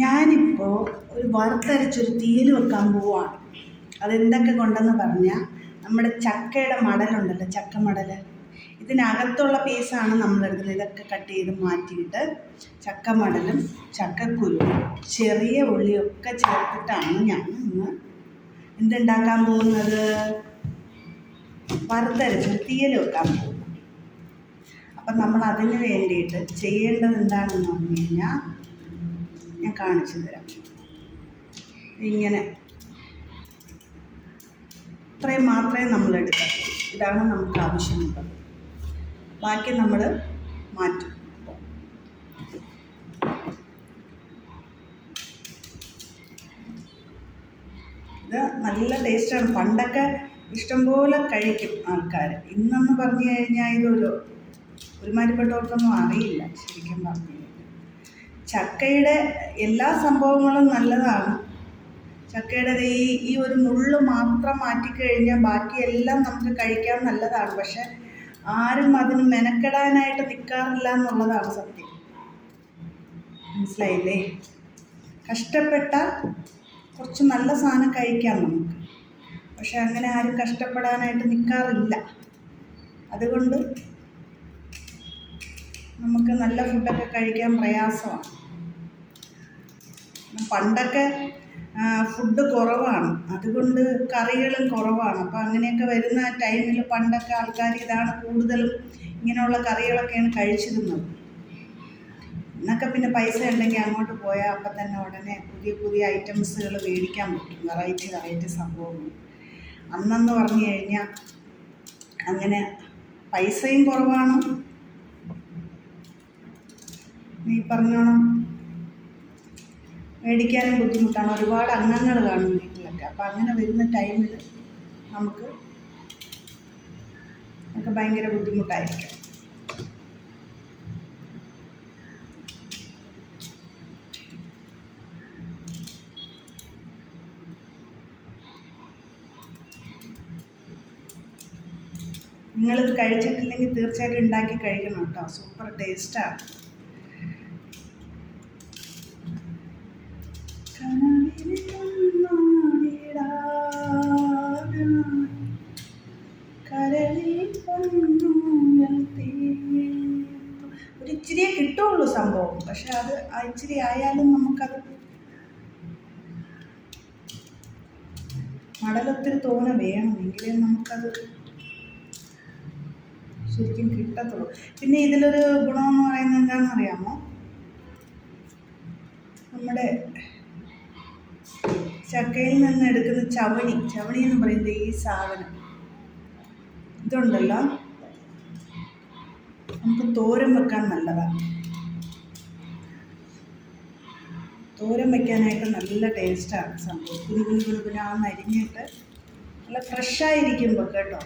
ഞാനിപ്പോൾ ഒരു വറുത്തരച്ചൊരു തീയൽ വെക്കാൻ പോവാണ്. അതെന്തൊക്കെ കൊണ്ടെന്ന് പറഞ്ഞാൽ നമ്മുടെ ചക്കയുടെ മടലുണ്ടല്ലോ, ചക്ക മടൽ, ഇതിനകത്തുള്ള പീസാണ് നമ്മളെടുക്കുന്നത്. ഇതൊക്കെ കട്ട് ചെയ്ത് മാറ്റിയിട്ട് ചക്ക മടലും ചക്കക്കുരും ചെറിയ ഉള്ളിയൊക്കെ ചേർത്തിട്ടാണ് ഞാൻ ഇന്ന് എന്തുണ്ടാക്കാൻ പോകുന്നത്, വറുത്തരച്ചൊരു തീയൽ വെക്കാൻ പോകുന്നത്. അപ്പം നമ്മൾ അതിന് വേണ്ടിയിട്ട് ചെയ്യേണ്ടത് എന്താണെന്ന് പറഞ്ഞു കഴിഞ്ഞാൽ ഞാൻ കാണിച്ചു തരാം. ഇങ്ങനെ ഇത്രയും മാത്രമേ നമ്മൾ എടുക്കാം. ഇതാണ് നമുക്ക് ആവശ്യമുള്ളത്. ബാക്കി നമ്മൾ മാറ്റും. ഇത് നല്ല ടേസ്റ്റാണ്. പണ്ടൊക്കെ ഇഷ്ടംപോലെ കഴിക്കും ആൾക്കാർ. ഇന്നെന്ന് പറഞ്ഞു കഴിഞ്ഞാൽ ഇതൊരു ഒരുമാതിരിപ്പെട്ടവർക്കൊന്നും അറിയില്ല ശരിക്കും പറഞ്ഞു. ചക്കയുടെ എല്ലാ സംഭവങ്ങളും നല്ലതാണ്. ചക്കയുടെ ഈ ഒരു മുള്ള് മാത്രം മാറ്റിക്കഴിഞ്ഞാൽ ബാക്കിയെല്ലാം നമുക്ക് കഴിക്കാൻ നല്ലതാണ്. പക്ഷെ ആരും അതിന് മെനക്കെടാനായിട്ട് നിൽക്കാറില്ല എന്നുള്ളതാണ് സത്യം. മനസ്സിലായില്ലേ? കഷ്ടപ്പെട്ടാൽ കുറച്ച് നല്ല സാധനം കഴിക്കാം നമുക്ക്. പക്ഷെ അങ്ങനെ ആരും കഷ്ടപ്പെടാനായിട്ട് നിൽക്കാറില്ല. അതുകൊണ്ട് നമുക്ക് നല്ല ഫുഡൊക്കെ കഴിക്കാൻ പ്രയാസമാണ്. പണ്ടൊക്കെ ഫുഡ് കുറവാണ്, അതുകൊണ്ട് കറികളും കുറവാണ്. അപ്പോൾ അങ്ങനെയൊക്കെ വരുന്ന ടൈമിൽ പണ്ടൊക്കെ ആൾക്കാർ ഇതാണ് കൂടുതലും, ഇങ്ങനെയുള്ള കറികളൊക്കെയാണ് കഴിച്ചിരുന്നത്. എന്നൊക്കെ പിന്നെ പൈസ ഉണ്ടെങ്കിൽ അങ്ങോട്ട് പോയാൽ അപ്പം തന്നെ ഉടനെ പുതിയ പുതിയ ഐറ്റംസുകൾ മേടിക്കാൻ പറ്റും, വെറൈറ്റി സംഭവങ്ങൾ. അന്നെന്ന് പറഞ്ഞു കഴിഞ്ഞാൽ അങ്ങനെ പൈസയും കുറവാണ്, നീ പറഞ്ഞോണം മേടിക്കാനും ബുദ്ധിമുട്ടാണ്. ഒരുപാട് അംഗങ്ങൾ കാണും വീട്ടിലൊക്കെ. അപ്പം അങ്ങനെ വരുന്ന ടൈമിൽ നമുക്ക് ഭയങ്കര ബുദ്ധിമുട്ടായിരിക്കും. നിങ്ങളിത് കഴിച്ചിട്ടില്ലെങ്കിൽ തീർച്ചയായിട്ടും ഉണ്ടാക്കി കഴിക്കണം കേട്ടോ. സൂപ്പർ ടേസ്റ്റാണ്. ഒരു ഇച്ചിരിയെ കിട്ടുള്ളൂ സംഭവം. പക്ഷെ അത് ഇച്ചിരി ആയാലും നമുക്കത് മടലൊത്തിരി തോനെ വേണം, എങ്കിലേ നമുക്കത് ശരിക്കും കിട്ടത്തുള്ളൂ. പിന്നെ ഇതിലൊരു ഗുണമെന്ന് പറയുന്നത് എന്താണെന്ന് അറിയാമോ? നമ്മുടെ ചക്കയിൽ നിന്ന് എടുക്കുന്ന ചവണി എന്ന് പറയുന്നത് ഈ സാധനം ഇതുണ്ടല്ലോ, നമുക്ക് തോരൻ വെക്കാൻ നല്ലതാണ്. തോരൻ വയ്ക്കാനായിട്ട് നല്ല ടേസ്റ്റാണ് സംഭവം. കുനുകുനാന്ന് അരിഞ്ഞിട്ട് നല്ല ഫ്രഷായിരിക്കുമ്പോൾ കേട്ടോ.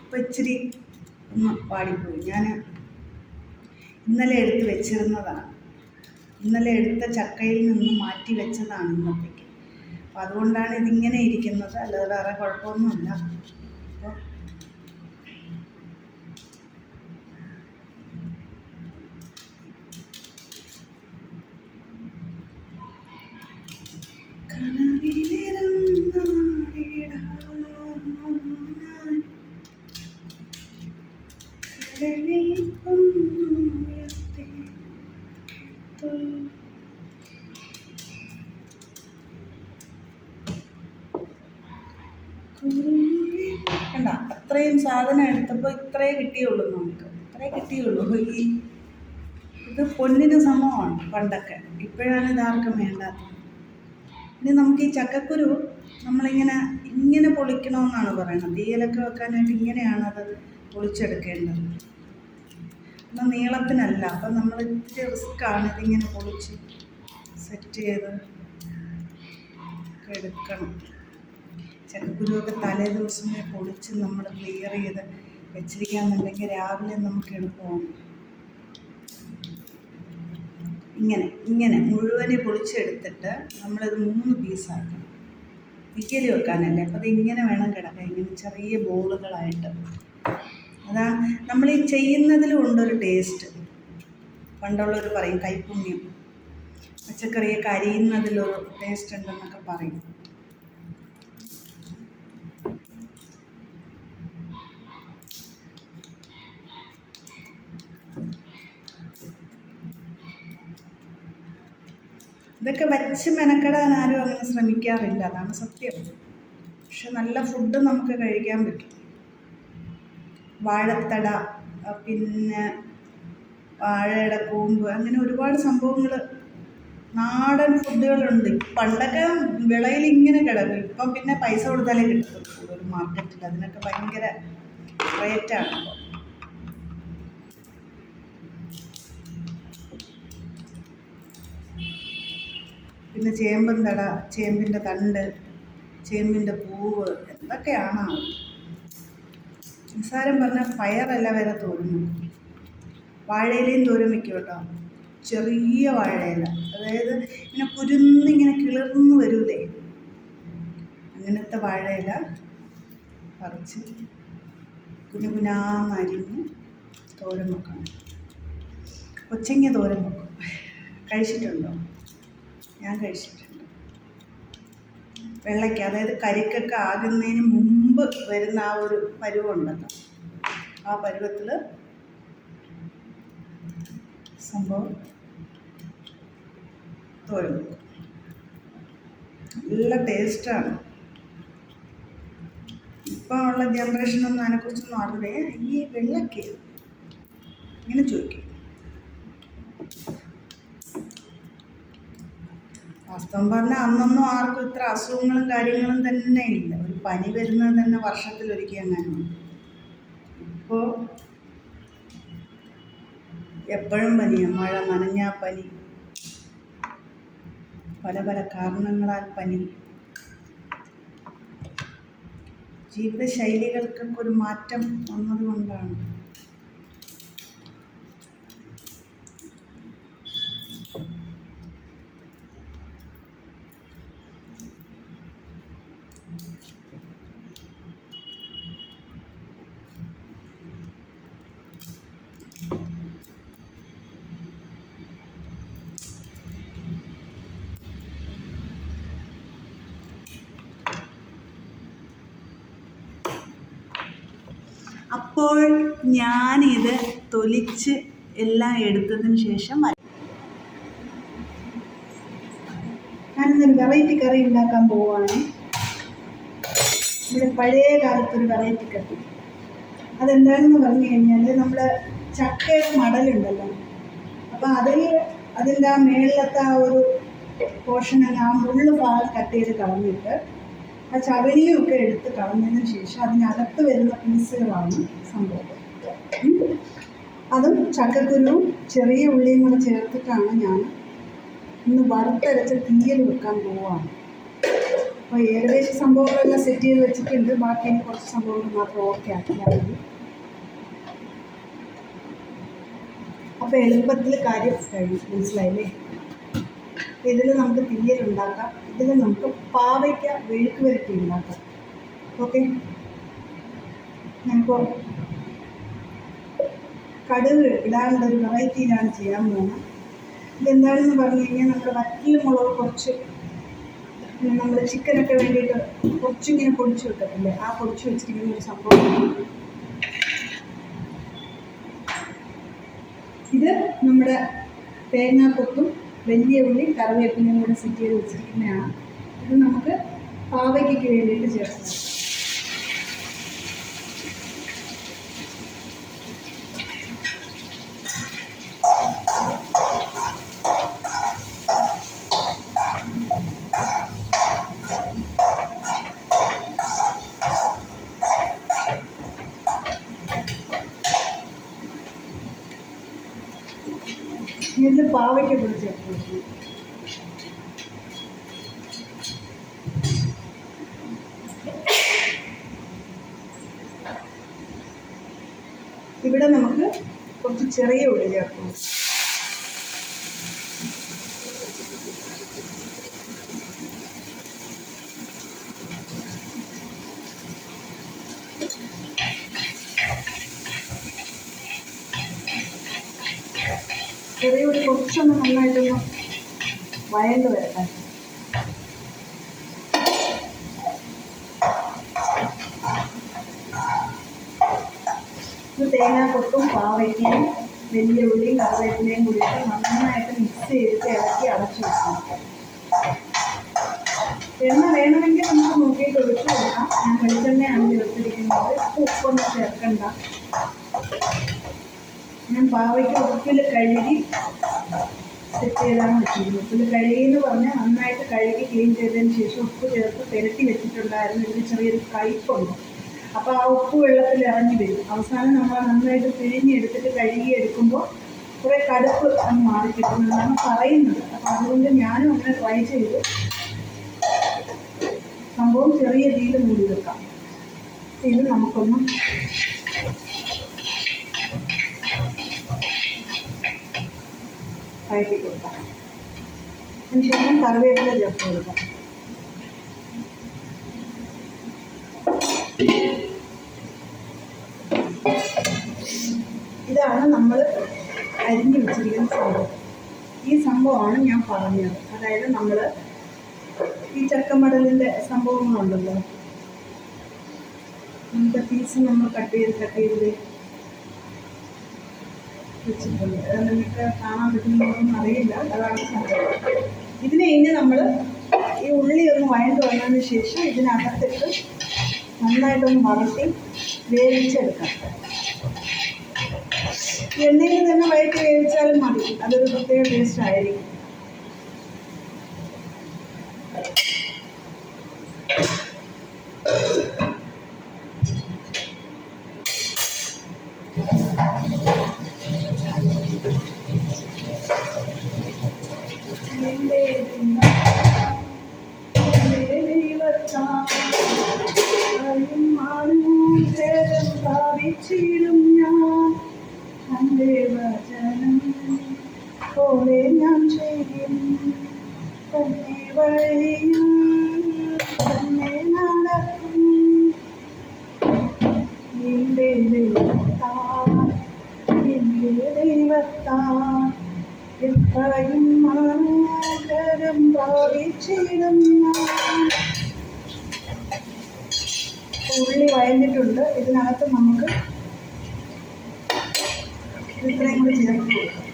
ഇപ്പോൾ ഇച്ചിരി ഒന്ന് പാടിപ്പോയി. ഞാൻ ഇന്നലെ എടുത്ത് വെച്ചിരുന്നതാണ്. ഇന്നലെ എടുത്ത ചക്കയിൽ നിന്ന് മാറ്റി വെച്ചതാണ് ഇന്നത്തേക്ക്. അപ്പോൾ അതുകൊണ്ടാണ് ഇതിങ്ങനെ ഇരിക്കുന്നത്, അല്ലാതെ വേറെ കുഴപ്പമൊന്നുമില്ല. അപ്പോൾ കണ്ട, അത്രയും സാധനം എടുത്തപ്പോൾ ഇത്രേ കിട്ടിയുള്ളൂ. നമുക്ക് ഇത്രേ കിട്ടിയുള്ളൂ. ഇത് പൊന്നിന് സമമാണ് പണ്ടൊക്കെ. ഇപ്പോഴാണ് ഇതാർക്കും വേണ്ടാത്തത്. ഇനി നമുക്ക് ഈ ചക്കക്കുരു നമ്മളിങ്ങനെ പൊളിക്കണമെന്നാണ് പറയുന്നത്. തീയലൊക്കെ വെക്കാനായിട്ട് ഇങ്ങനെയാണ് അത് പൊളിച്ചെടുക്കേണ്ടത്, എന്നാൽ നീളത്തിനല്ല. അപ്പം നമ്മൾ ഇത്തിരി റിസ്ക്കാണ് ഇതിങ്ങനെ പൊളിച്ച് സെറ്റ് ചെയ്ത് എടുക്കണം. ചക്കക്കുരുവൊക്കെ തലേ ദിവസമേ പൊളിച്ച് നമ്മൾ ക്ലിയർ ചെയ്ത് വെച്ചിരിക്കാമെന്നുണ്ടെങ്കിൽ രാവിലെ നമുക്ക് എളുപ്പമാണ്. ഇങ്ങനെ മുഴുവനെ പൊളിച്ചെടുത്തിട്ട് നമ്മളിത് 3 പീസാക്കണം. തീയൽ വെക്കാനല്ലേ, അപ്പോൾ അത് ഇങ്ങനെ വേണം കിടക്കാൻ, ഇങ്ങനെ ചെറിയ ബോളുകളായിട്ട്. അതാണ് നമ്മൾ ഈ ചെയ്യുന്നതിലും ഉണ്ടൊരു ടേസ്റ്റ്. പണ്ടുള്ളവർ പറയും കൈപ്പുണ്യം. പച്ചക്കറിയൊക്കെ അരിയുന്നതിലൊരു ടേസ്റ്റ് ഉണ്ടെന്നൊക്കെ പറയും. ഇതൊക്കെ വച്ച് മെനക്കെടാൻ ആരും അങ്ങനെ ശ്രമിക്കാറില്ല, അതാണ് സത്യം. പക്ഷെ നല്ല ഫുഡ് നമുക്ക് കഴിക്കാൻ പറ്റും. വാഴത്തട, പിന്നെ വാഴയുടെ കൂമ്പ്, അങ്ങനെ ഒരുപാട് സംഭവങ്ങൾ, നാടൻ ഫുഡുകളുണ്ട്. പണ്ടൊക്കെ വിളയിൽ ഇങ്ങനെ കിടക്കും, ഇപ്പം പിന്നെ പൈസ കൊടുത്താലേ കിട്ടത്തുള്ളൂ ഒരു മാർക്കറ്റിൽ. അതിനൊക്കെ ഭയങ്കര റേറ്റാണ്. പിന്നെ ചേമ്പന്തട, ചേമ്പിൻ്റെ തണ്ട്, ചേമ്പിൻ്റെ പൂവ്, എന്തൊക്കെയാണ്. നിസ്സാരം പറഞ്ഞാൽ പയറല്ല വരെ തോരുന്നു. വാഴയിലയും തോരൻ വയ്ക്കും കേട്ടോ, ചെറിയ വാഴയില, അതായത് ഇങ്ങനെ കുരുന്നിങ്ങനെ കിളിർന്ന് വരൂലേ, അങ്ങനത്തെ വാഴയില പറിച്ച് കുനുകുനാന്നരിഞ്ഞ് തോരൻ വെക്കണം. കൊച്ചങ്ങ തോരൻ വെക്കും. കഴിച്ചിട്ടുണ്ടോ? ഞാൻ കഴിച്ചിട്ടുണ്ട്. വെള്ളയ്ക്ക, അതായത് കരിക്കൊക്കെ ആകുന്നതിന് മുമ്പ് വരുന്ന ആ ഒരു പരുവമുണ്ടല്ലോ, ആ പരുവത്തിൽ സംഭവം തോരൻ വെക്കും. നല്ല ടേസ്റ്റാണ്. ഇപ്പം ഉള്ള ജനറേഷനൊന്നും അതിനെക്കുറിച്ചൊന്നും അറിയില്ല. ഈ വെള്ളയ്ക്ക ഇങ്ങനെ ചോദിക്കും. വാസ്തവം പറഞ്ഞാൽ അന്നൊന്നും ആർക്കും ഇത്ര അസുഖങ്ങളും കാര്യങ്ങളും തന്നെ ഇല്ല. ഒരു പനി വരുന്നത് തന്നെ വർഷത്തിലൊരിക്കൽ അങ്ങനെയാണ്. ഇപ്പോൾ എപ്പോഴും പനിയാണ്. മഴ നനഞ്ഞാൽ പനി, പല പല കാരണങ്ങളാൽ പനി. ജീവിതശൈലികൾക്കൊക്കെ ഒരു മാറ്റം വന്നതുകൊണ്ടാണ്. അപ്പോൾ ഞാനിത് തൊലിച്ച് എല്ലാം എടുത്തതിന് ശേഷം ഞാനിന്നൊരു വെറൈറ്റി കറി ഉണ്ടാക്കാൻ പോവുകയാണ്. ഇവിടെ പഴയ കാലത്തൊരു വെറൈറ്റി കറി. അതെന്താണെന്ന് പറഞ്ഞു കഴിഞ്ഞാൽ, നമ്മുടെ ചക്കയുടെ മടലുണ്ടല്ലോ, അപ്പോൾ അതിൻ്റെ ആ മേളിലത്തെ ആ ഒരു പോർഷൻ, ആ മുള്ളു ഭാഗം കട്ട് ചെയ്ത് കളഞ്ഞിട്ട് ആ ചവരിയൊക്കെ എടുത്ത് കളഞ്ഞതിന് ശേഷം അതിനകത്ത് വരുന്ന പീസുകളാണ് സംഭവം. അതും ചക്കക്കുരുവും ചെറിയ ഉള്ളിയും കൂടെ ചേർത്തിട്ടാണ് ഞാൻ ഇന്ന് വറുത്തരച്ച് തീയൽ വെക്കാൻ പോവുകയാണ്. അപ്പോൾ ഏകദേശം സംഭവങ്ങളെല്ലാം സെറ്റ് ചെയ്ത് വെച്ചിട്ടുണ്ട്. ബാക്കി കുറച്ച് സംഭവങ്ങൾ മാത്രം ഓക്കെ ആക്കിയാൽ മതി. അപ്പോൾ എളുപ്പത്തിൽ കാര്യം കഴിയും, മനസ്സിലായില്ലേ? ഇതിൽ നമുക്ക് തീയൽ ഉണ്ടാക്കാം, ഇതിൽ നമുക്ക് പാവയ്ക്ക വെഴുക്ക് വരട്ടി ഉണ്ടാക്കാം. ഓക്കെ, ഞാനിപ്പോൾ കടുക് ഇടാനുള്ള ഒരു വെറൈറ്റിയിലാണ് ചെയ്യാൻ പോകുന്നത്. ഇതെന്താണെന്ന് പറഞ്ഞു കഴിഞ്ഞാൽ, നമ്മുടെ വറ്റൽ മുളക് കുറച്ച്, നമ്മൾ ചിക്കനൊക്കെ വേണ്ടിയിട്ട് കുറച്ചിങ്ങനെ പൊടിച്ച് വെക്കത്തില്ലേ, ആ പൊടിച്ച് വെച്ചിരിക്കുന്ന ഒരു സംഭവമാണ് ഇത്. നമ്മുടെ തേങ്ങാക്കൊത്തും വലിയ ഉള്ളി കറിവേപ്പിലയും കൂടെ സെറ്റ് ചെയ്ത് വെച്ചിരിക്കുന്നതാണ്. ഇത് നമുക്ക് പാവയ്ക്കയ്ക്ക് വേണ്ടിയിട്ട് ചേർക്കാം. ഇതിൽ പാവയ്ക്ക കൂടി ചേർത്ത് വെക്കും. ഇവിടെ നമുക്ക് കുറച്ച് ചെറിയ ഉള്ളി ചേർക്കും. ചെറിയ ഉള്ളി കുറച്ചൊന്ന് നന്നായിട്ടൊന്ന് വയണ്ട് വരട്ടെ. ഇത് തേങ്ങാക്കൊത്തും പാവയ്ക്കയും വലിയ ഉള്ളിയും കറിവേപ്പിലയും കൂടിയിട്ട് നന്നായിട്ട് മിക്സ് ചെയ്തിട്ട് ഇളക്കി അടച്ചു വെക്കണം. എണ്ണ വേണമെങ്കിൽ നമുക്ക് നോക്കിയിട്ട് ഒഴിച്ചു കൊടുക്കാം. ഞാൻ വെളിച്ചെണ്ണയാണ് ചേർത്തിരിക്കുന്നത്. ഉപ്പൊന്നും ചേർക്കണ്ട. ഞാൻ പാവയ്ക്ക് ഉപ്പിൽ കഴുകി സെറ്റ് ചെയ്താണ് വെച്ചിരുന്നത്. ഉപ്പിൽ കഴുകി എന്ന് പറഞ്ഞാൽ നന്നായിട്ട് കഴുകി ക്ലീൻ ചെയ്തതിന് ശേഷം ഉപ്പ് ചേർത്ത് പുരട്ടി വെച്ചിട്ടുണ്ടായിരുന്നു. ഇതിന് ചെറിയൊരു കയ്പുണ്ട്. അപ്പോൾ ആ ഉപ്പ് വെള്ളത്തിൽ ഇറങ്ങി വരും. അവസാനം നമ്മൾ നന്നായിട്ട് പിഴിഞ്ഞെടുത്തിട്ട് കഴുകി എടുക്കുമ്പോൾ കുറേ കടുപ്പ് അങ്ങ് മാറി കിട്ടുന്നതാണ് പറയുന്നത്. അപ്പോൾ അതുകൊണ്ട് ഞാനും അങ്ങനെ ട്രൈ ചെയ്തു. സംഭവം ചെറിയ തീയിൽ മൂടി വെക്കാം. ഇത് നമുക്കൊന്ന് വഴറ്റി കൊടുക്കാം. അതിനുശേഷം കറിവേപ്പില ചേർത്ത് കൊടുക്കാം. ഇതാണ് നമ്മൾ അരിഞ്ഞു വെച്ചിരിക്കുന്ന സംഭവം. ഈ സംഭവമാണ് ഞാൻ പറഞ്ഞത്. അതായത് നമ്മൾ ഈ ചക്കമടലിൻ്റെ സംഭവങ്ങളുണ്ടല്ലോ, അങ്ങനത്തെ പീസ് നമ്മൾ കട്ട് ചെയ്ത് വെച്ചിട്ടുണ്ട്. അത് നിങ്ങൾക്ക് കാണാൻ പറ്റുന്നതൊന്നും അറിയില്ല. അതാണ് സംഭവം. ഇതിനെ ഇനി നമ്മൾ ഈ ഉള്ളി ഒന്ന് വഴണ്ട് വന്നതിന് ശേഷം ഇതിനകത്തിട്ട് നന്നായിട്ടൊന്ന് വഴറ്റി വേവിച്ചെടുക്കാം. എണ്ണയിൽ തന്നെ വഴറ്റി വേവിച്ചാലും മതി. അതൊരു പ്രത്യേക ടേസ്റ്റ് ആയിരിക്കും. പോലെ ഞാൻ ചെയ്യും തന്നെ വഴിയിൽ തന്നെ നടക്കും നിന്റെ ദൈവത്താൽ എത്രയും മനോഹരം ഭാവിച്ചിടും ഞാൻ. ഉള്ളി വഴഞ്ഞിട്ടുണ്ട്. ഇതിനകത്ത് നമുക്ക് ഇത്രയും കൂടി ചേർത്ത് കൊടുക്കാം.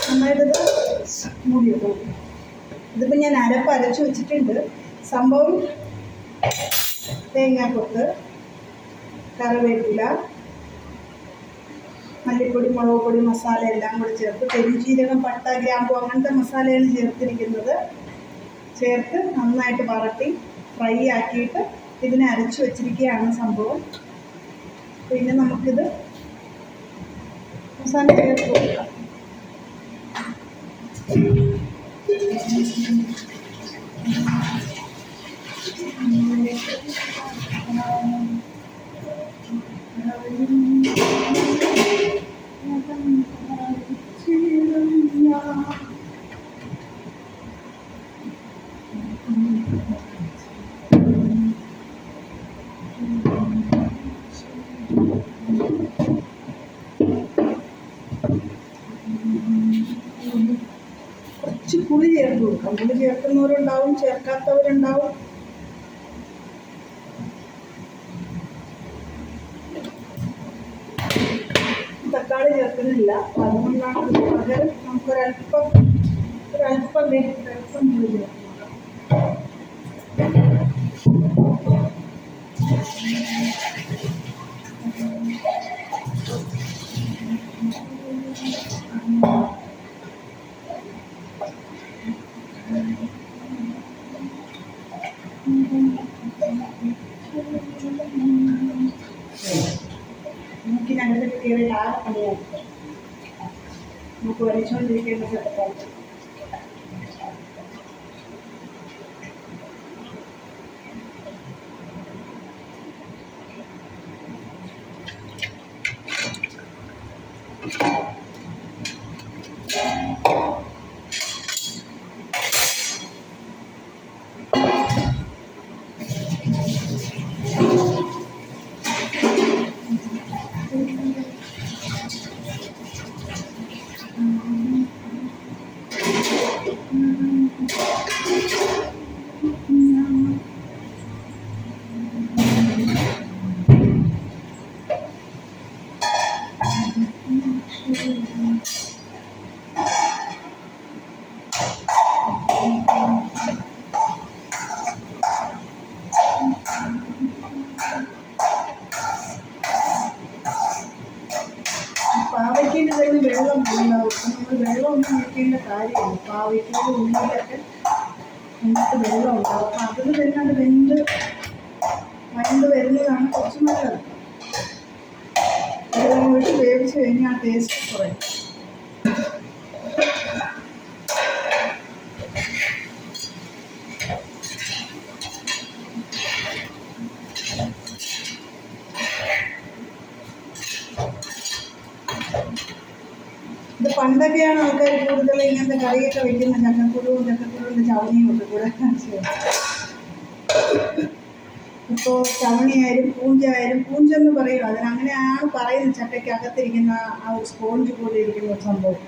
നന്നായിട്ടത് മൂടിയിട്ടു. ഇതിപ്പോൾ ഞാൻ അരച്ച് വെച്ചിട്ടുണ്ട്. സംഭവം തേങ്ങാക്കൊത്ത്, കറിവേപ്പില, മല്ലിപ്പൊടി, മുളക് പൊടി, മസാല എല്ലാം കൂടി ചേർത്ത് പെരുംജീരകം, പട്ട, ഗ്രാമ്പു അങ്ങനത്തെ മസാലയാണ് ചേർത്തിരിക്കുന്നത്. ചേർത്ത് നന്നായിട്ട് വറട്ടി ഫ്രൈ ആക്കിയിട്ട് ഇതിനെ അരച്ച് വെച്ചിരിക്കുകയാണ് സംഭവം. പിന്നെ നമുക്കിത് മസാല ചേർത്ത് കൊടുക്കാം. കുറച്ച് പുളി ചേർത്ത് കൊടുക്കാം. പുളി ചേർക്കുന്നവരുണ്ടാവും, ചേർക്കാത്തവരുണ്ടാവും. തക്കാളി ചേർക്കുന്നില്ല. അതുകൊണ്ടാണ് പകരം നമുക്കൊരല്പം പുളി ചേർക്കാം. നമുക്കിനകത്ത് കയറി ആകെ പണിയാകും. നമുക്ക് വലിച്ചുകൊണ്ടിരിക്കേണ്ട സ്ഥലത്താണ്. ഒന്നും ഒഴിക്കേണ്ട കാര്യമില്ല. പാവയ്ക്കയുടെ ഉള്ളിലൊക്കെ നമുക്ക് വെള്ളം ഉണ്ടാവും. അപ്പം അതിൽ തന്നെ അത് വഴണ്ട് വരുന്നതാണ് കുറച്ച് നല്ലത്. വെള്ളം ഒഴിച്ച് വേവിച്ച് കഴിഞ്ഞാൽ ആ ടേസ്റ്റ് കുറയും. ഇത് പണ്ടൊക്കെയാണ് ആൾക്കാർ കൂടുതൽ ഇങ്ങനത്തെ കറിയൊക്കെ വെക്കുന്നത്, ചക്കക്കുരുവിൻ്റെ ചവണിയും ഒക്കെ കൂടെ. ഇപ്പോൾ ചവണിയായാലും പൂഞ്ചെന്ന് പറയും. അങ്ങനെയാണ് പറയുന്നത്. ചക്കയ്ക്കകത്തിരിക്കുന്ന ആ ഒരു സ്പോഞ്ച് പോലെ ഇരിക്കുന്ന ഒരു സംഭവം.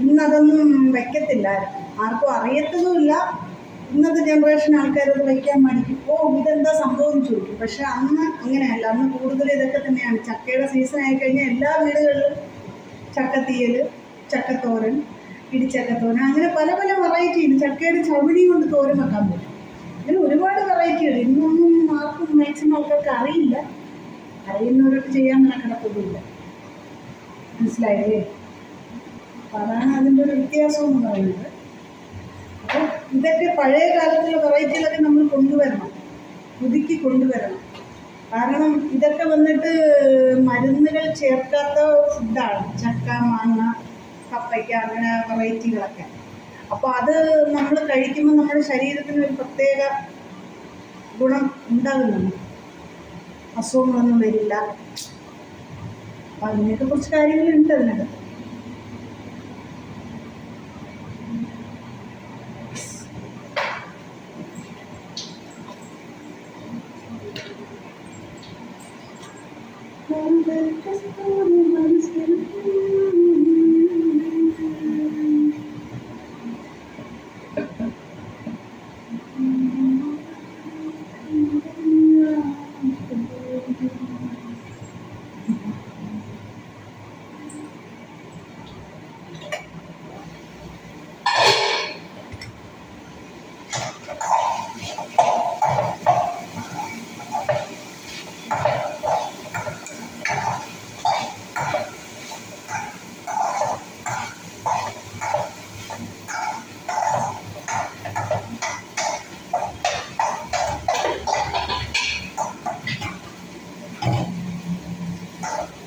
ഇന്നതൊന്നും വെക്കത്തില്ലായിരുന്നു, ആർക്കും അറിയത്തതുമില്ല. ഇന്നത്തെ ജനറേഷൻ ആൾക്കാരത് വയ്ക്കാൻ മടിക്കും. ഇതെന്താ സംഭവം എന്ന് ചോദിക്കും. പക്ഷെ അന്ന് അങ്ങനെയല്ല. അന്ന് കൂടുതൽ ഇതൊക്കെ തന്നെയാണ്. ചക്കയുടെ സീസൺ ആയിക്കഴിഞ്ഞാൽ എല്ലാ വീടുകളിലും ചക്കത്തീയൽ, ചക്കത്തോരൻ, ഇടിച്ചക്കത്തോരൻ, അങ്ങനെ പല പല വെറൈറ്റിയുണ്ട്. ചക്കയുടെ ചവിടി കൊണ്ട് തോരൻ വെക്കാൻ പറ്റും. അങ്ങനെ ഒരുപാട് വെറൈറ്റികൾ. ഇന്നൊന്നും ആർക്കും മാക്സിമം ആൾക്കാർക്ക് അറിയില്ല. അറിയുന്നവരൊക്കെ ചെയ്യാൻ കിടക്കൊന്നുമില്ല. മനസ്സിലായില്ലേ? അപ്പം അതാണ് അതിൻ്റെ ഒരു വ്യത്യാസം എന്ന് പറയുന്നത്. അപ്പോൾ ഇതൊക്കെ പഴയ കാലത്തുള്ള വെറൈറ്റികളൊക്കെ നമ്മൾ കൊണ്ടുവരണം, പുതുക്കി കൊണ്ടുവരണം. കാരണം ഇതൊക്കെ വന്നിട്ട് മരുന്നുകൾ ചേർക്കാത്ത ഫുഡാണ്. ചക്ക, മാങ്ങ, കപ്പയ്ക്ക, അങ്ങനെ വെറൈറ്റികളൊക്കെ. അപ്പോൾ അത് നമ്മൾ കഴിക്കുമ്പോൾ നമ്മുടെ ശരീരത്തിന് ഒരു പ്രത്യേക ഗുണം ഉണ്ടാകുന്നുണ്ട്. അസുഖങ്ങളൊന്നും വരില്ല. അപ്പം അതിനൊക്കെ കുറച്ച് കാര്യങ്ങളുണ്ട് അതിനകത്ത്.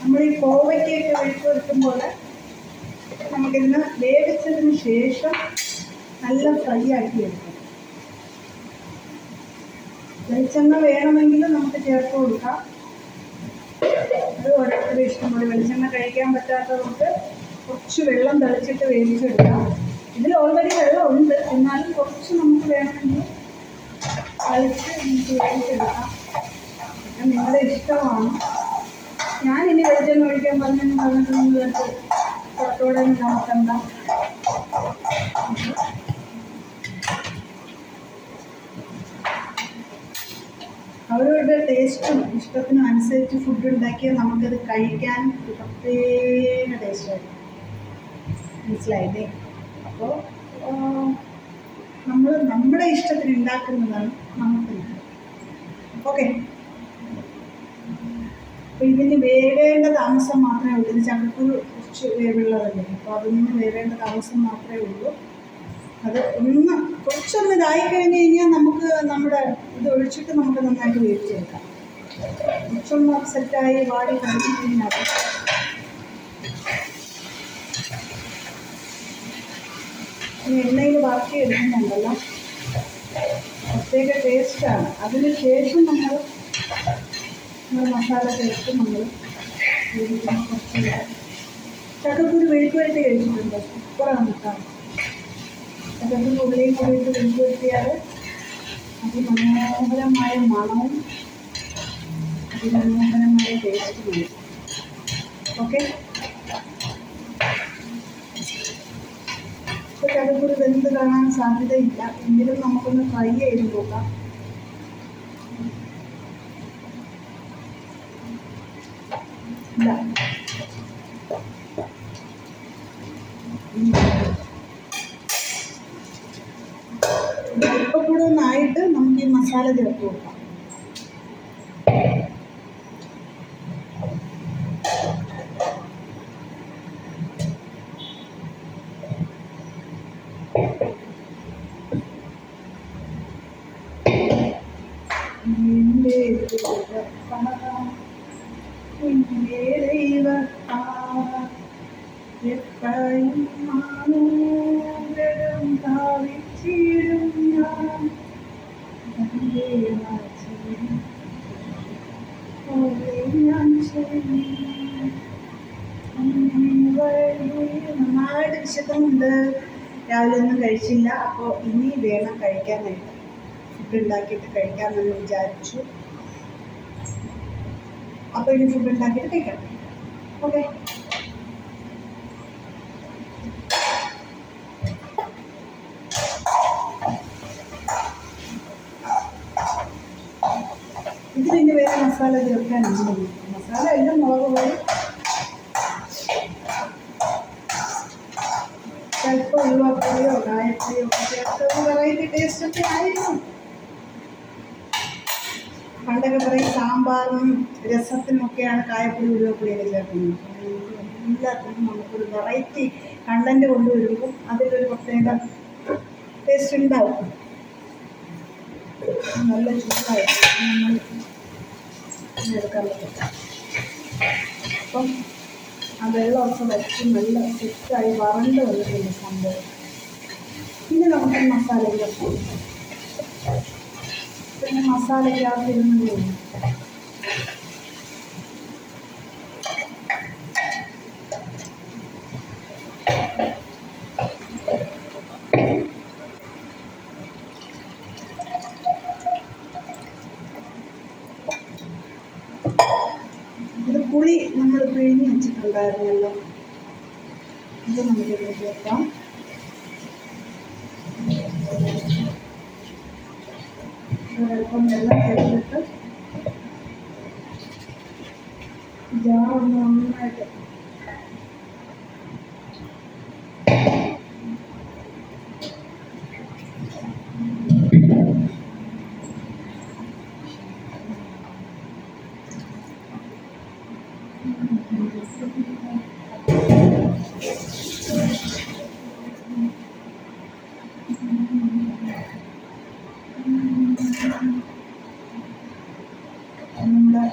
നമ്മൾ ഈ കോവയ്ക്കൊക്കെ ഒഴിച്ച് വെക്കുമ്പോൾ നമുക്കിതിന് വേവിച്ചതിന് ശേഷം നല്ല ഫ്രൈ ആക്കി എടുക്കും. വെളിച്ചെണ്ണ വേണമെങ്കിൽ നമുക്ക് ചേർത്ത് കൊടുക്കാം. അത് ഓരോരുത്തരും ഇഷ്ടംപോലെ. വെളിച്ചെണ്ണ കഴിക്കാൻ പറ്റാത്തവർക്ക് കുറച്ച് വെള്ളം തളിച്ചിട്ട് വേവിച്ചെടുക്കാം. ഇതിൽ ഓൾറെഡി വെള്ളമുണ്ട്, എന്നാലും കുറച്ച് നമുക്ക് വേണമെങ്കിൽ തളിച്ച് നമുക്ക് വേവിച്ചെടുക്കാം. അത് നിങ്ങളുടെ ഇഷ്ടമാണ്. ഞാനിനി വെളിച്ചെണ്ണ ഒഴിക്കാൻ പറഞ്ഞിട്ട് നിങ്ങൾക്ക് പുറത്തോടെ നോക്കണ്ട. അവരുടെ ടേസ്റ്റും ഇഷ്ടത്തിനും അനുസരിച്ച് ഫുഡ് ഉണ്ടാക്കിയാൽ നമുക്കത് കഴിക്കാൻ പ്രത്യേക ടേസ്റ്റായിരിക്കും. മനസ്സിലായില്ലേ? അപ്പോൾ നമ്മൾ നമ്മുടെ ഇഷ്ടത്തിന് ഉണ്ടാക്കുന്നതാണ് നമുക്ക്. ഓക്കെ. അപ്പോൾ ഇതിന് വേവേണ്ട താമസം മാത്രമേ ഉള്ളൂ. ഇത് ചക്കക്കുരു കുറച്ച് വേവുള്ളതല്ലേ, അപ്പോൾ അതൊന്നും വേവേണ്ട താമസം മാത്രമേ ഉള്ളൂ. അത് കുറച്ചൊന്ന് ഇതായി കഴിഞ്ഞ് കഴിഞ്ഞാൽ നമുക്ക് നമ്മുടെ ഇത് ഒഴിച്ചിട്ട് നമുക്ക് നന്നായിട്ട് വേവിച്ചെടുക്കാം. കുറച്ചൊന്ന് സെറ്റായി വാടി കഴിഞ്ഞ് കഴിഞ്ഞാൽ എണ്ണയിൽ വറുത്തി എടുക്കുന്നുണ്ടല്ലോ, പ്രത്യേക ടേസ്റ്റാണ്. അതിന് ശേഷം നമ്മൾ മസാല ചേർത്ത് നമ്മൾ കുറച്ച് ചക്കക്കുരു വെഴുക്കുവരട്ടി കഴിച്ചിട്ടുണ്ട്. സൂപ്പറാണ് കേട്ടോ. ചക്കക്കുരു ഉള്ളിയും കൂടിയിട്ട് വെഴുക്കുവരട്ടിയാൽ അതിമനോഹരമായ മണവും അതിമനോഹരമായ ടേസ്റ്റുമാണ്. ഓക്കെ. ഇപ്പോൾ ചക്കക്കുരു വെന്ത് കാണാൻ സാധ്യതയില്ല, എങ്കിലും നമുക്കൊന്ന് ഫ്രൈ ചെയ്ത് നോക്കാം. അല്പം കൂടെ ഒന്നായിട്ട് നമുക്ക് ഈ മസാല ചേർത്ത് കൊടുക്കാം. എപ്പോഴും മാനോദരം ഭാവിച്ചിടും ഞാൻ നന്നായിട്ട് വിശക്കുന്നുണ്ട്. രാവിലെ ഒന്നും കഴിച്ചില്ല. അപ്പോൾ ഇനി വേണം കഴിക്കാനായിട്ട്. ഫുഡ് ഉണ്ടാക്കിയിട്ട് കഴിക്കാമെന്ന് വിചാരിച്ചു. അപ്പോൾ ഇനി ഫുഡ് ഉണ്ടാക്കിയിട്ട് കഴിക്കാം. ഓക്കെ. ഇത് പിന്നെ വേറെ മസാല ചേർക്കാനുണ്ട്. മസാല എല്ലാം മുളക് പൊടി, ചിലപ്പോൾ ഉലുവപ്പൊടിയോ കായപ്പൊടിയോ ഒക്കെ ചേർത്ത് വെറൈറ്റി ടേസ്റ്റ് ഒക്കെ ആയിരുന്നു. പണ്ടൊക്കെ പറയും സാമ്പാറിനും രസത്തിനൊക്കെയാണ് കായപ്പൊടി ഉലുവപ്പൊടിയൊക്കെ ചേർക്കുന്നത്. എല്ലാത്തിനും നമുക്കൊരു വെറൈറ്റി കണ്ടന്റ് കൊണ്ടുവരുമ്പോൾ അതിലൊരു പ്രത്യേക ടേസ്റ്റ് ഉണ്ടാവും. നല്ല ചൂടായിട്ട് നമ്മൾ എടുക്കാൻ പറ്റും. അപ്പം ആ വെള്ളമൊക്കെ വച്ച് നല്ല സെറ്റായി വറണ്ട് വന്നിട്ടുണ്ട് സംഭവം. പിന്നെ നമുക്ക് മസാലയ്ക്ക് പിന്നെ മസാലയ്ക്കകത്തിരുന്നേ ഇത് പുളി നമ്മൾ പിഴിഞ്ഞ് വെച്ചിട്ടുണ്ടായിരുന്നല്ലോ, ഇത് നമുക്കിത് ചേർക്കാം. അല്പം വെള്ളം ചേർത്തിട്ട് ജാറൊന്ന് നന്നായിട്ട് നമ്മുടെ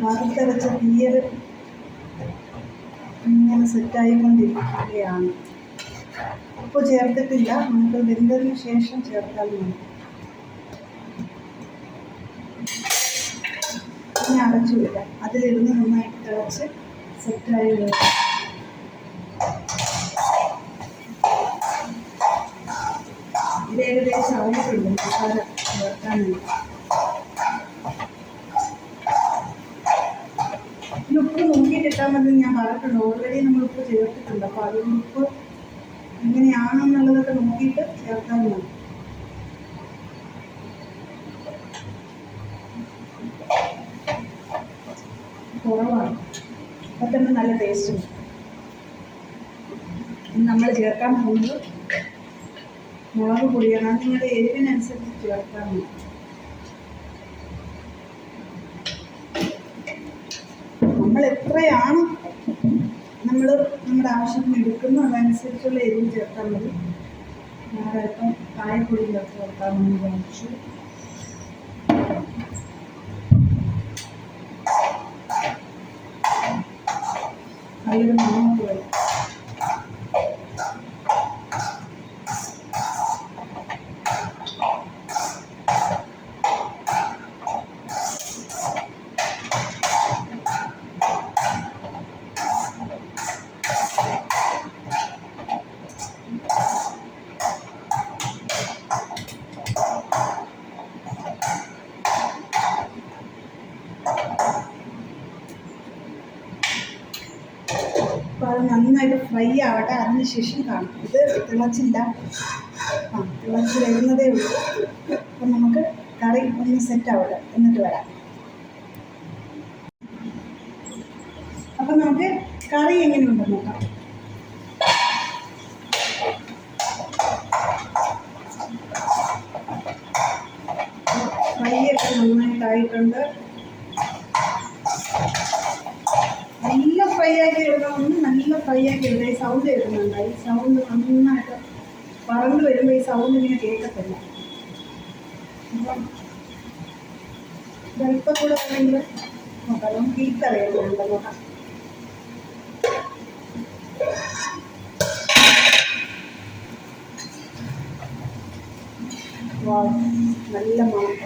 വറുത്തരച്ച തീയൽ ഇങ്ങനെ സെറ്റായിക്കൊണ്ടിരിക്കുകയാണ്. ഉപ്പ് ചേർത്തിട്ടില്ല, നമുക്ക് വെന്തതിന് ശേഷം ചേർത്താൽ മതി. ഇനി അടച്ചു വിടാം. അതിലിരുന്ന് നന്നായിട്ട് തിളച്ച് സെറ്റായി വരും. ഇത് ഏകദേശം ആയിട്ടുണ്ട് മസാല ചേർക്കാനുണ്ട്. പിന്നെ ഉപ്പ് നോക്കിയിട്ടിട്ടാൽ മതി. ഞാൻ പറഞ്ഞിട്ടുണ്ട്, ഓൾറെഡി നമ്മൾ ഉപ്പ് ചേർത്തിട്ടുണ്ട്. അപ്പോൾ അതുകൊണ്ട് ഉപ്പ് എങ്ങനെയാണെന്നുള്ളതൊക്കെ നോക്കിയിട്ട് ചേർത്താൽ മതി. കുറവാണ്, അപ്പം തന്നെ നല്ല ടേസ്റ്റ് ഉണ്ട്. നമ്മൾ ചേർക്കാൻ പോകുന്നത് മുളക് പൊടിയാണ്. അത് നിങ്ങളുടെ എരിവിനനുസരിച്ച് ചേർക്കാൻ മതി. നമ്മൾ എത്രയാണ് നമ്മുടെ ആവശ്യത്തിന് എടുക്കുന്നു അതനുസരിച്ചുള്ള എരിവ് ചേർത്താൽ മതി. ഞാനല്പം കായപ്പൊടി ചേർക്കാമെന്ന് വിചാരിച്ചു. നല്ലൊരു മണമൊക്കെ വരും. അപ്പോൾ അത് നന്നായിട്ട് ഫ്രൈ ആവട്ടെ, അതിനുശേഷം കാണാം. ഇത് തിളച്ചില്ല, തിളച്ച് വരുന്നതേ ഉള്ളൂ. അപ്പം നമുക്ക് കറി ഒന്ന് സെറ്റ് ആവട്ടെ, എന്നിട്ട് വരാം. അപ്പം നമുക്ക് കറി എങ്ങനെയുണ്ടെന്ന് നോക്കാം. ഫ്രൈ ഒക്കെ നന്നായിട്ടായിട്ടുണ്ട്. നല്ല ഫ്രൈ ആക്കി എടുക്കണം, നല്ല ഫ്രൈ ആക്കി എടുക്കുക. ഈ സൗണ്ട് കേൾക്കുന്നുണ്ട്. ഈ സൗണ്ട് നന്നായിട്ട് പറന്ന് വരുമ്പോൾ ഈ സൗണ്ട് ഇങ്ങനെ കേൾക്കത്തില്ല. അപ്പം ഇതല്പം കൂടെ ആണെങ്കിൽ നോക്കാം, നമുക്ക് ഈ കറിയുണ്ട് നോക്കാം. നല്ല മണം,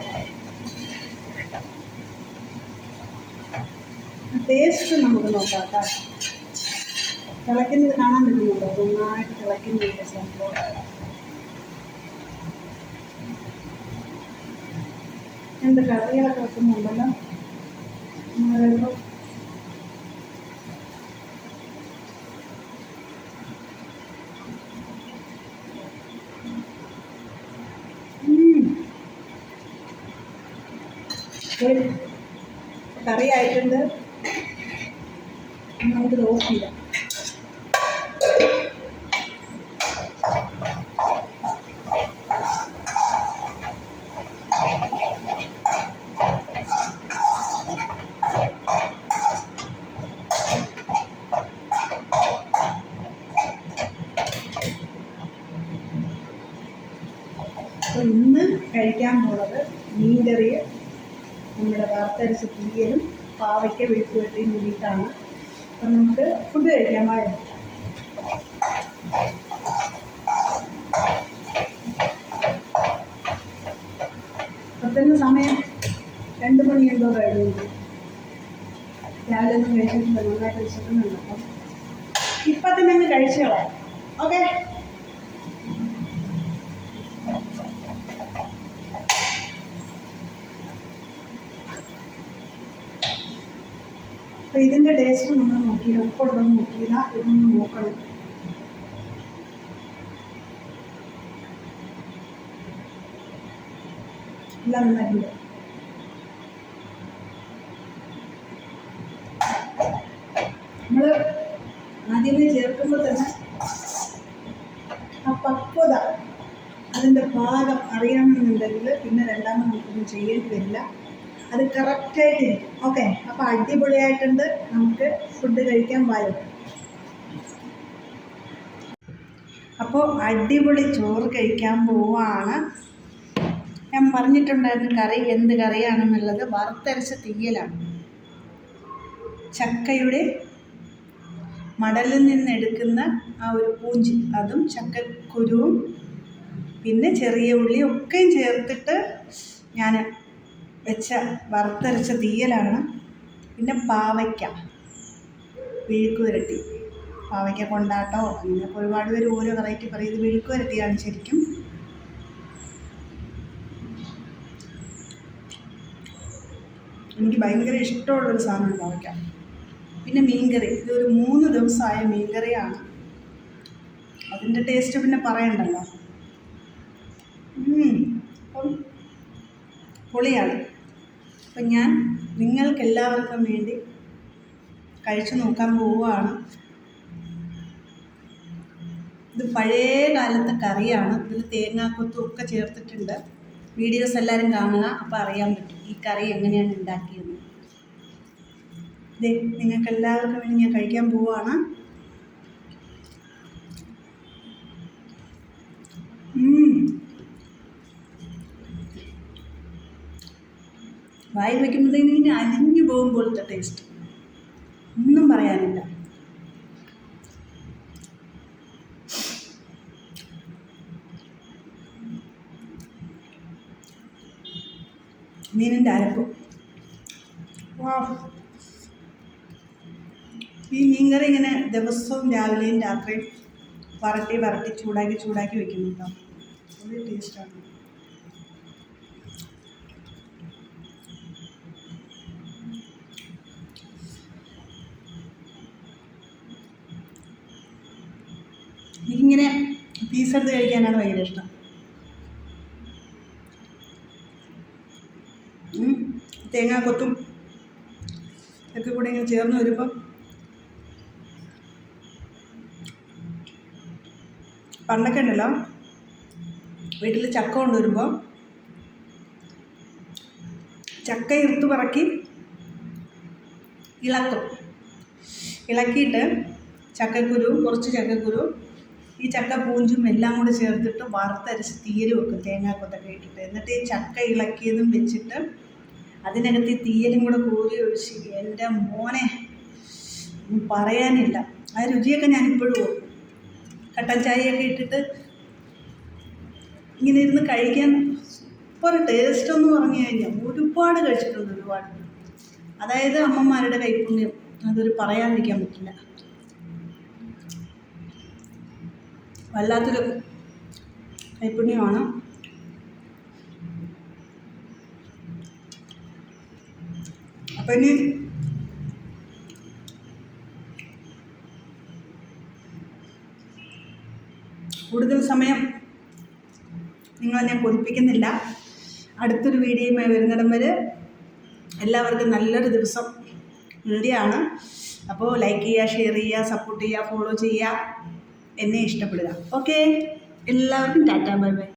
ടേസ്റ്റ് നമുക്ക് നോക്കാം കേട്ടോ. തിളയ്ക്കുന്നത് കാണാൻ പറ്റുന്നുണ്ടോ? നന്നായിട്ട് തിളയ്ക്കുന്നുണ്ട് സംഭവം. എന്ത് കറികളൊക്കെ വെക്കുന്നുണ്ടല്ലോ നമ്മളിപ്പോൾ. കറി ആയിട്ടുണ്ട്, നമുക്ക് ഓഫ് ചെയ്യാം. അപ്പോൾ ഇന്ന് കഴിക്കാൻ പോകുന്നത് മീൻകറി, നമ്മുടെ വറുത്തരച്ച തീയലും പാവയ്ക്ക വെളുത്തുവരട്ടിയും കൂടിയിട്ടാണ്. അപ്പം നമുക്ക് ഫുഡ് കഴിക്കാൻ പാടില്ല. അപ്പോഴത്തേന് സമയം 2 മണി എന്തോ കഴിഞ്ഞു. രാവിലെ ഒന്നും കഴിച്ചിട്ടില്ല, നന്നായിട്ട് വിശക്കുന്നുണ്ട്. അപ്പം ഇപ്പം തന്നെ അങ്ങ് കഴിച്ചോളാം. ഓക്കെ. അപ്പോൾ ഇതിൻ്റെ ടേസ്റ്റ് നമ്മൾ നോക്കിയില്ല, ഉപ്പൊന്നും നോക്കിയില്ല, ഇതൊന്നും നോക്കണം. എല്ലാം നന്നായിട്ടുണ്ട്. നമ്മൾ ആദ്യമേ ചേർക്കുമ്പോൾ തന്നെ ആ പക്വത, അതിൻ്റെ പാകം അറിയണമെന്നുണ്ടെങ്കിൽ പിന്നെ രണ്ടാമത് നമുക്കൊന്നും ചെയ്യേണ്ടി വരില്ല. അത് കറക്റ്റായിട്ടിരിക്കും. ഓക്കെ. അപ്പോൾ അടിപൊളിയായിട്ടുണ്ട്. നമുക്ക് ഫുഡ് കഴിക്കാൻ പാടും. അപ്പോൾ അടിപൊളി ചോറ് കഴിക്കാൻ പോവാണ്. ഞാൻ പറഞ്ഞിട്ടുണ്ടായിരുന്നു കറി എന്ത് കറിയാണെന്നുള്ളത്. വറുത്തരച്ച തീയലാണ്. ചക്കയുടെ മടലിൽ നിന്നെടുക്കുന്ന ആ ഒരു പൂഞ്ചി, അതും ചക്കക്കുരുവും പിന്നെ ചെറിയ ഉള്ളിയും ഒക്കെയും ചേർത്തിട്ട് ഞാൻ വെച്ച വറുത്തരച്ച തീയലാണ്. പിന്നെ പാവയ്ക്ക വിഴുക്കുവരട്ടി, പാവയ്ക്ക കൊണ്ടാട്ടോ, അങ്ങനെ ഒരുപാട് പേര് ഓരോ വെറൈറ്റി പറയും. ഇത് വിഴുക്കുവരട്ടിയാണ് ശരിക്കും. എനിക്ക് ഭയങ്കര ഇഷ്ടമുള്ളൊരു സാധനമാണ് പാവയ്ക്ക. പിന്നെ മീൻകറി, ഇതൊരു 3 ദിവസമായ മീൻകറിയാണ്. അതിൻ്റെ ടേസ്റ്റ് പിന്നെ പറയണ്ടല്ലോ. അപ്പം പൊളിയാണ്. അപ്പം ഞാൻ നിങ്ങൾക്കെല്ലാവർക്കും വേണ്ടി കഴിച്ചു നോക്കാൻ പോവുകയാണ്. ഇത് പഴയ കാലത്തെ കറിയാണ്. ഇതിൽ തേങ്ങാക്കൊത്തും ഒക്കെ ചേർത്തിട്ടുണ്ട്. വീഡിയോസ് എല്ലാവരും കാണുക, അപ്പോൾ അറിയാൻ പറ്റും ഈ കറി എങ്ങനെയാണ് ഉണ്ടാക്കിയത്. ഇത് നിങ്ങൾക്കെല്ലാവർക്കും വേണ്ടി ഞാൻ കഴിക്കാൻ പോവുകയാണ്. വായി വയ്ക്കുമ്പോഴത്തേന് ഇങ്ങനെ അലിഞ്ഞു പോകുമ്പോഴത്തെ ടേസ്റ്റ്, ഒന്നും പറയാനില്ല. മീനിൻ്റെ അരപ്പ്, ഈ മീൻകറി ഇങ്ങനെ ദിവസവും രാവിലെയും രാത്രിയും വരട്ടി ചൂടാക്കി വെക്കുന്നു കേട്ടോ. ഒരു ടേസ്റ്റാണ്. എനിക്കിങ്ങനെ പീസ് എടുത്ത് കഴിക്കാനാണ് ഭയങ്കര ഇഷ്ടം. തേങ്ങാക്കൊത്തും ഒക്കെ കൂടെ ഇങ്ങനെ ചേർന്ന് വരുമ്പം പണ്ടൊക്കെ ഉണ്ടല്ലോ, വീട്ടിൽ ചക്ക കൊണ്ടുവരുമ്പോൾ ചക്ക ഇറുത്ത് പറക്കി ഇളക്കിയിട്ട് കുറച്ച് ചക്കക്കുരു ഈ ചക്ക പൂഞ്ചും എല്ലാം കൂടെ ചേർത്തിട്ട് വറുത്തരച്ച് തീയൽ വെക്കും, തേങ്ങാക്കൊത്തൊക്കെ ഇട്ടിട്ട്. എന്നിട്ട് ഈ ചക്ക ഇളക്കിയതും വെച്ചിട്ട് അതിനകത്ത് ഈ തീയലും കൂടെ കോരി ഒഴിച്ച് എൻ്റെ മോനെ പറയാനില്ല. ആ രുചിയൊക്കെ ഞാനിപ്പോഴും ഓർക്കും. കട്ടൻ ചായയൊക്കെ ഇട്ടിട്ട് ഇങ്ങനെ ഇരുന്ന് കഴിക്കാൻ സൂപ്പർ ടേസ്റ്റ് എന്ന് പറഞ്ഞു കഴിഞ്ഞാൽ ഒരുപാട് കഴിച്ചിട്ടുണ്ട്, ഒരുപാട്. അതായത് അമ്മമാരുടെ കൈപ്പുണ്യം അതൊരു പറയാതിരിക്കാൻ പറ്റില്ല. വല്ലാത്തൊരു കൈപ്പുണ്യമാണ്. അപ്പം ഇനി കൂടുതൽ സമയം നിങ്ങളെ ഞാൻ കൊതിപ്പിക്കുന്നില്ല. അടുത്തൊരു വീഡിയോയുമായി വരുന്നിടം വരെ എല്ലാവർക്കും നല്ലൊരു ദിവസം വേണ്ടിയാണ്. അപ്പോൾ ലൈക്ക് ചെയ്യുക, ഷെയർ ചെയ്യുക, സപ്പോർട്ട് ചെയ്യുക, ഫോളോ ചെയ്യുക, എന്നെ ഇഷ്ടപ്പെടുക. ഓക്കെ, എല്ലാവർക്കും ടാറ്റാ, ബൈ ബൈ.